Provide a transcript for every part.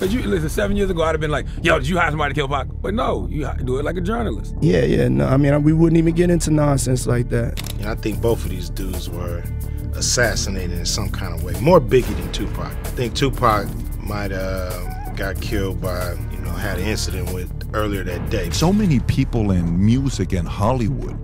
Because you listen, 7 years ago, I'd have been like, yo, did you hire somebody to kill Pac? But no, you do it like a journalist. Yeah, no, I mean, we wouldn't even get into nonsense like that. And I think both of these dudes were assassinated in some kind of way. More Biggie than Tupac. I think Tupac might have got killed by, had an incident with earlier that day. So many people in music and Hollywood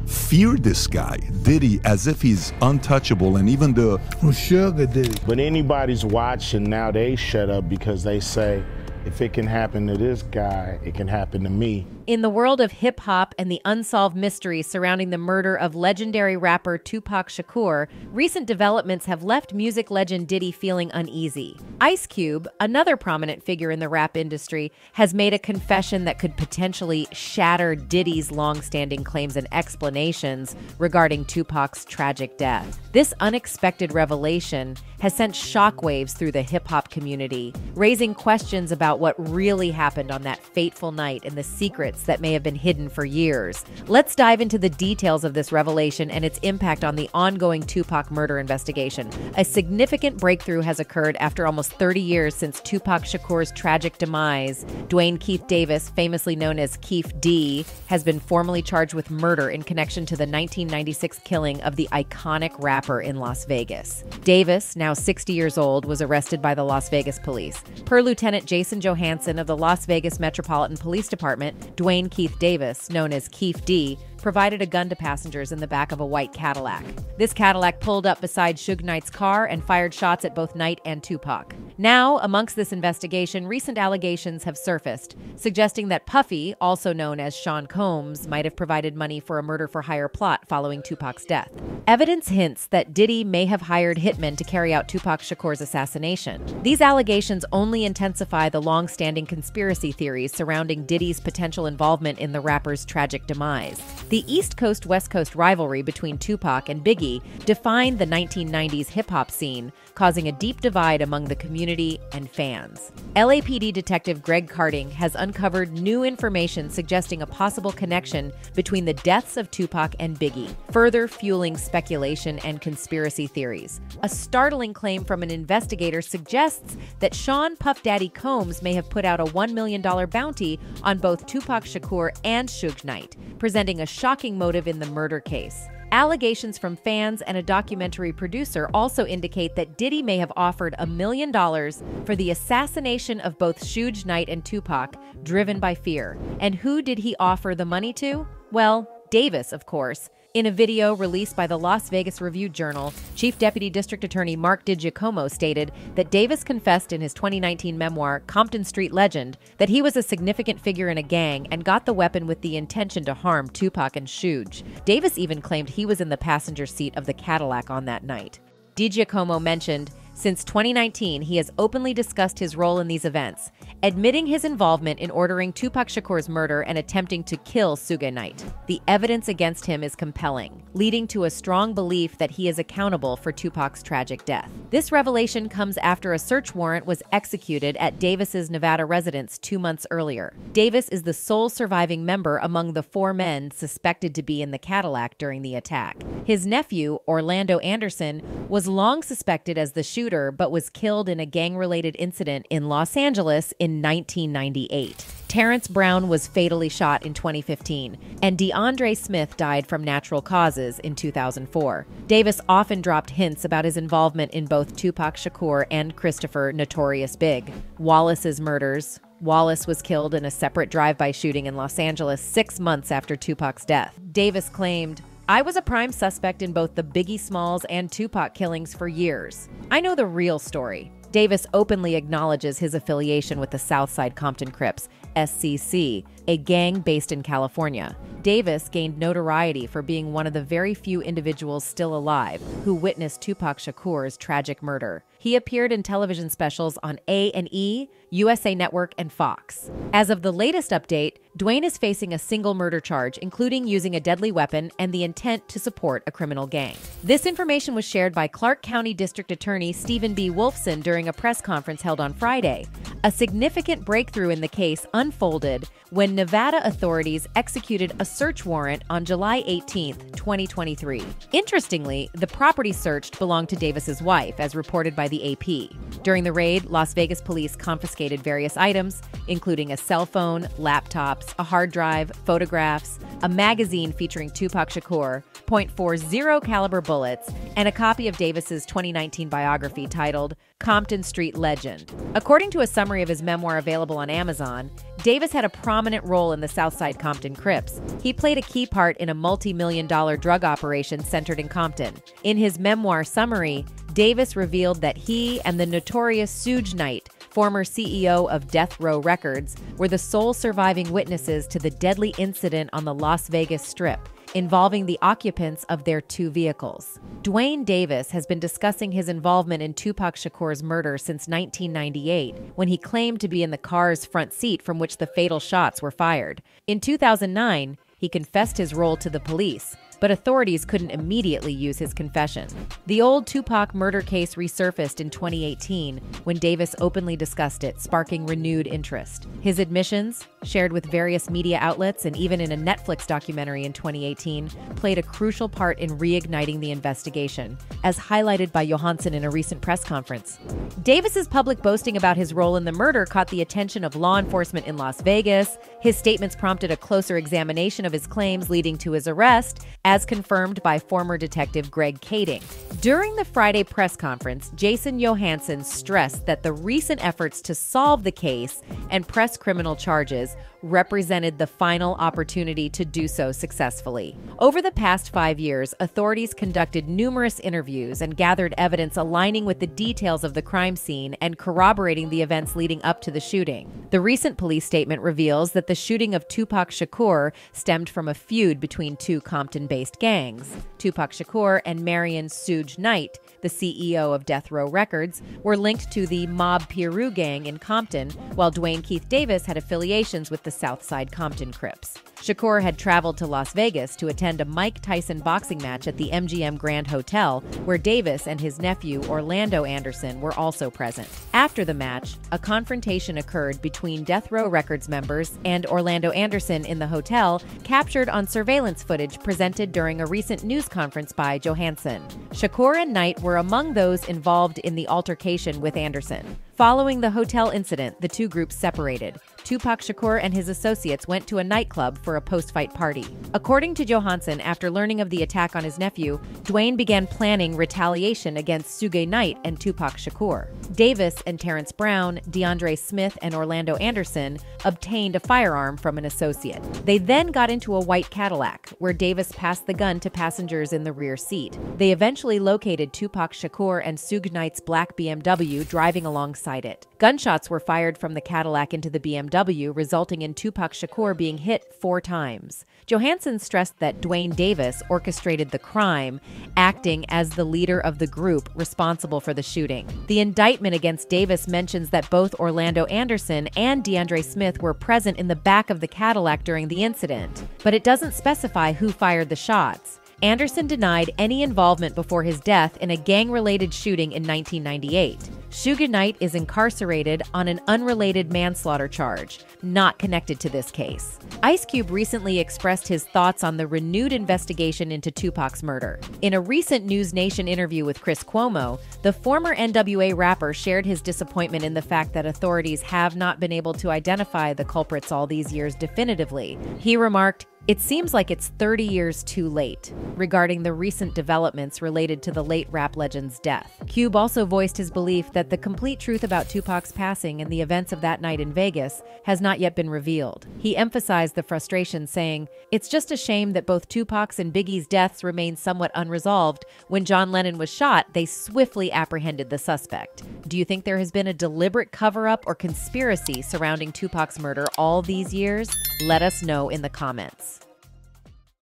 fear this guy, Diddy, as if he's untouchable, and even the Sugar Diddy. But anybody's watching now, they shut up because they say, if it can happen to this guy, it can happen to me. In the world of hip-hop and the unsolved mystery surrounding the murder of legendary rapper Tupac Shakur, recent developments have left music legend Diddy feeling uneasy. Ice Cube, another prominent figure in the rap industry, has made a confession that could potentially shatter Diddy's long-standing claims and explanations regarding Tupac's tragic death. This unexpected revelation has sent shockwaves through the hip-hop community, raising questions about what really happened on that fateful night and the secrets that may have been hidden for years. Let's dive into the details of this revelation and its impact on the ongoing Tupac murder investigation. A significant breakthrough has occurred after almost 30 years since Tupac Shakur's tragic demise. Dwayne Keith Davis, famously known as Keith D, has been formally charged with murder in connection to the 1996 killing of the iconic rapper in Las Vegas. Davis, now 60 years old, was arrested by the Las Vegas police. Per Lieutenant Jason Johansson of the Las Vegas Metropolitan Police Department, Dwayne Keith Davis, known as Keith D, provided a gun to passengers in the back of a white Cadillac. This Cadillac pulled up beside Suge Knight's car and fired shots at both Knight and Tupac. Now, amongst this investigation, recent allegations have surfaced, suggesting that Puffy, also known as Sean Combs, might have provided money for a murder-for-hire plot following Tupac's death. Evidence hints that Diddy may have hired hitmen to carry out Tupac Shakur's assassination. These allegations only intensify the long-standing conspiracy theories surrounding Diddy's potential involvement in the rapper's tragic demise. The East Coast-West Coast rivalry between Tupac and Biggie defined the 1990s hip-hop scene, causing a deep divide among the community and fans. LAPD Detective Greg Carding has uncovered new information suggesting a possible connection between the deaths of Tupac and Biggie, further fueling speculation and conspiracy theories. A startling claim from an investigator suggests that Sean Puff Daddy Combs may have put out a $1 million bounty on both Tupac Shakur and Suge Knight, presenting a shocking motive in the murder case. Allegations from fans and a documentary producer also indicate that Diddy may have offered $1 million for the assassination of both Suge Knight and Tupac, driven by fear. And who did he offer the money to? Well, Davis, of course. In a video released by the Las Vegas Review-Journal, Chief Deputy District Attorney Mark DiGiacomo stated that Davis confessed in his 2019 memoir, Compton Street Legend, that he was a significant figure in a gang and got the weapon with the intention to harm Tupac and Suge. Davis even claimed he was in the passenger seat of the Cadillac on that night. DiGiacomo mentioned, since 2019, he has openly discussed his role in these events, admitting his involvement in ordering Tupac Shakur's murder and attempting to kill Suge Knight. The evidence against him is compelling, leading to a strong belief that he is accountable for Tupac's tragic death. This revelation comes after a search warrant was executed at Davis's Nevada residence 2 months earlier. Davis is the sole surviving member among the 4 men suspected to be in the Cadillac during the attack. His nephew, Orlando Anderson, was long suspected as the shooter but was killed in a gang-related incident in Los Angeles in 1998. Terrence Brown was fatally shot in 2015, and DeAndre Smith died from natural causes in 2004. Davis often dropped hints about his involvement in both Tupac Shakur and Christopher Notorious Big Wallace's murders. Wallace was killed in a separate drive-by shooting in Los Angeles 6 months after Tupac's death. Davis claimed, "I was a prime suspect in both the Biggie Smalls and Tupac killings for years. I know the real story." Davis openly acknowledges his affiliation with the Southside Compton Crips, SCC, a gang based in California. Davis gained notoriety for being one of the very few individuals still alive who witnessed Tupac Shakur's tragic murder. He appeared in television specials on A&E, USA Network, and Fox. As of the latest update, Dwayne is facing a single murder charge, including using a deadly weapon and the intent to support a criminal gang. This information was shared by Clark County District Attorney Stephen B. Wolfson during a press conference held on Friday. A significant breakthrough in the case unfolded when Nevada authorities executed a search warrant on July 18, 2023. Interestingly, the property searched belonged to Davis's wife, as reported by by the AP. During the raid, Las Vegas police confiscated various items, including a cell phone, laptops, a hard drive, photographs, a magazine featuring Tupac Shakur, .40 caliber bullets, and a copy of Davis's 2019 biography titled Compton Street Legend. According to a summary of his memoir available on Amazon, Davis had a prominent role in the Southside Compton Crips. He played a key part in a multi-million-dollar drug operation centered in Compton. In his memoir summary, Davis revealed that he and the notorious Suge Knight, former CEO of Death Row Records, were the sole surviving witnesses to the deadly incident on the Las Vegas Strip, involving the occupants of their 2 vehicles. Dwayne Davis has been discussing his involvement in Tupac Shakur's murder since 1998, when he claimed to be in the car's front seat from which the fatal shots were fired. In 2009, he confessed his role to the police, but authorities couldn't immediately use his confession. The old Tupac murder case resurfaced in 2018 when Davis openly discussed it, sparking renewed interest. His admissions, shared with various media outlets and even in a Netflix documentary in 2018, played a crucial part in reigniting the investigation, as highlighted by Johansson in a recent press conference. Davis's public boasting about his role in the murder caught the attention of law enforcement in Las Vegas. His statements prompted a closer examination of his claims, leading to his arrest, as confirmed by former detective Greg Kading. During the Friday press conference, Jason Johansson stressed that the recent efforts to solve the case and press criminal charges represented the final opportunity to do so successfully. Over the past 5 years, authorities conducted numerous interviews and gathered evidence aligning with the details of the crime scene and corroborating the events leading up to the shooting. The recent police statement reveals that the shooting of Tupac Shakur stemmed from a feud between 2 Compton-based gangs. Tupac Shakur and Marion Suge Knight, the CEO of Death Row Records, were linked to the Mob Piru gang in Compton, while Dwayne Keith Davis had affiliations with the Southside Compton Crips. Shakur had traveled to Las Vegas to attend a Mike Tyson boxing match at the MGM Grand Hotel, where Davis and his nephew Orlando Anderson were also present. After the match, a confrontation occurred between Death Row Records members and Orlando Anderson in the hotel, captured on surveillance footage presented during a recent news conference by Johansson. Shakur and Knight were among those involved in the altercation with Anderson. Following the hotel incident, the 2 groups separated. Tupac Shakur and his associates went to a nightclub for a post-fight party. According to Johansson, after learning of the attack on his nephew, Dwayne began planning retaliation against Suge Knight and Tupac Shakur. Davis and Terrence Brown, DeAndre Smith, and Orlando Anderson obtained a firearm from an associate. They then got into a white Cadillac, where Davis passed the gun to passengers in the rear seat. They eventually located Tupac Shakur and Suge Knight's black BMW driving alongside it. Gunshots were fired from the Cadillac into the BMW, resulting in Tupac Shakur being hit 4 times. Johansson stressed that Dwayne Davis orchestrated the crime, acting as the leader of the group responsible for the shooting. The indictment against Davis mentions that both Orlando Anderson and DeAndre Smith were present in the back of the Cadillac during the incident, but it doesn't specify who fired the shots. Anderson denied any involvement before his death in a gang-related shooting in 1998. Suge Knight is incarcerated on an unrelated manslaughter charge, not connected to this case. Ice Cube recently expressed his thoughts on the renewed investigation into Tupac's murder. In a recent News Nation interview with Chris Cuomo, the former NWA rapper shared his disappointment in the fact that authorities have not been able to identify the culprits all these years definitively. He remarked, "It seems like it's 30 years too late," regarding the recent developments related to the late rap legend's death. Cube also voiced his belief that the complete truth about Tupac's passing and the events of that night in Vegas has not yet been revealed. He emphasized the frustration, saying, "It's just a shame that both Tupac's and Biggie's deaths remain somewhat unresolved. When John Lennon was shot, they swiftly apprehended the suspect." Do you think there has been a deliberate cover-up or conspiracy surrounding Tupac's murder all these years? Let us know in the comments.